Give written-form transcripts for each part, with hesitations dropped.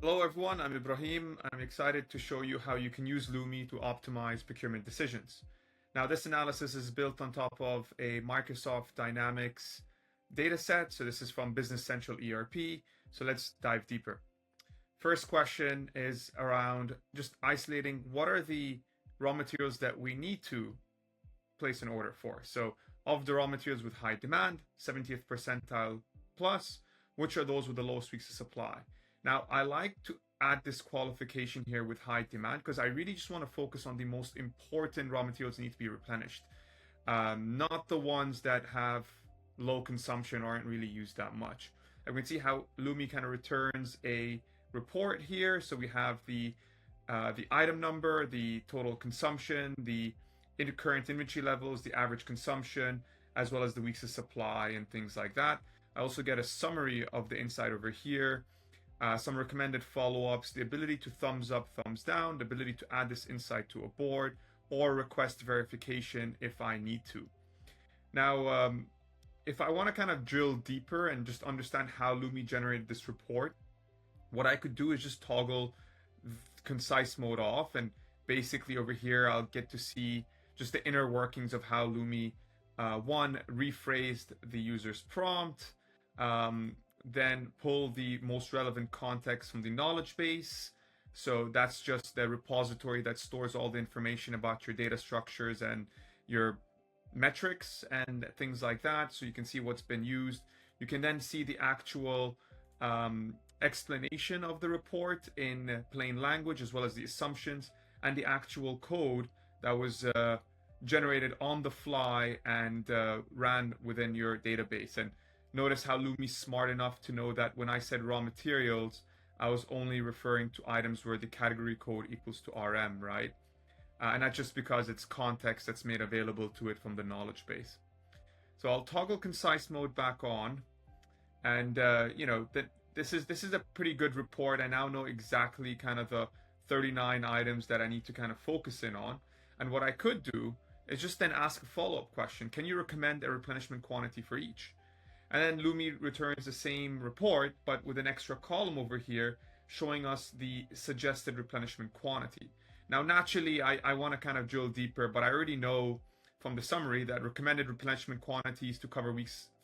Hello everyone, I'm Ibrahim. I'm excited to show you how you can use Lumi to optimize procurement decisions. Now this analysis is built on top of a Microsoft Dynamics dataset. So this is from Business Central ERP. So let's dive deeper. First question is around just isolating what are the raw materials that we need to place an order for. So of the raw materials with high demand, 70th percentile plus, which are those with the lowest weeks of supply. Now, I like to add this qualification here with high demand because I really just want to focus on the most important raw materials that need to be replenished, not the ones that have low consumption or aren't really used that much. And we can see how Lumi kind of returns a report here. So we have the item number, the total consumption, the current inventory levels, the average consumption, as well as the weeks of supply and things like that. I also get a summary of the insight over here. Some recommended follow-ups, the ability to thumbs up, thumbs down, the ability to add this insight to a board, or request verification if I need to. Now, if I want to kind of drill deeper and just understand how Lumi generated this report, what I could do is just toggle concise mode off, and basically over here I'll get to see just the inner workings of how Lumi, one, rephrased the user's prompt, then pull the most relevant context from the knowledge base. So that's just the repository that stores all the information about your data structures and your metrics and things like that. So you can see what's been used. You can then see the actual explanation of the report in plain language, as well as the assumptions and the actual code that was generated on the fly and ran within your database. And notice how Lumi's smart enough to know that when I said raw materials, I was only referring to items where the category code equals to RM, right? And that's just because it's context that's made available to it from the knowledge base. So I'll toggle concise mode back on, and this is a pretty good report. I now know exactly kind of the 39 items that I need to kind of focus in on. And what I could do is just then ask a follow-up question. Can you recommend a replenishment quantity for each? And then Lumi returns the same report, but with an extra column over here showing us the suggested replenishment quantity. Now, naturally, I want to kind of drill deeper, but I already know from the summary that recommended replenishment quantities to cover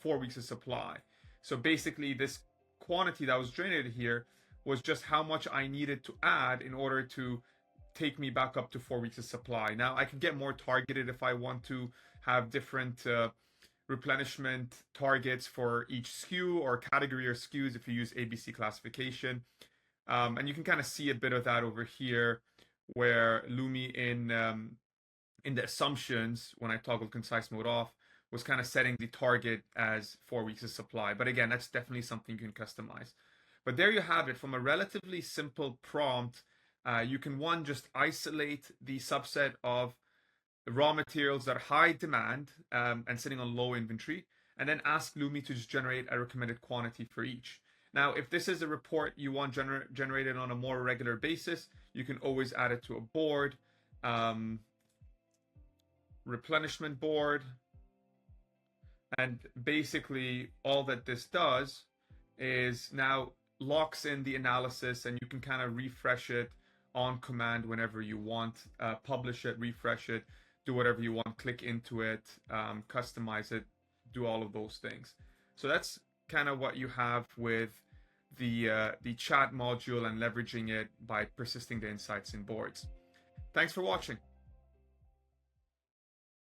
4 weeks of supply. So basically, this quantity that was generated here was just how much I needed to add in order to take me back up to 4 weeks of supply. Now, I can get more targeted if I want to have different replenishment targets for each SKU or category or SKUs if you use ABC classification. And you can kind of see a bit of that over here where Lumi in the assumptions, when I toggle concise mode off, was kind of setting the target as 4 weeks of supply. But again, that's definitely something you can customize. But there you have it. From a relatively simple prompt, you can, one, just isolate the subset of raw materials that are high demand and sitting on low inventory, and then ask Lumi to just generate a recommended quantity for each. Now, if this is a report you want generated on a more regular basis, you can always add it to a board, replenishment board. And basically all that this does is now locks in the analysis, and you can kind of refresh it on command whenever you want, publish it, refresh it, do whatever you want, click into it, customize it, do all of those things. So that's kind of what you have with the chat module and leveraging it by persisting the insights in boards. Thanks for watching.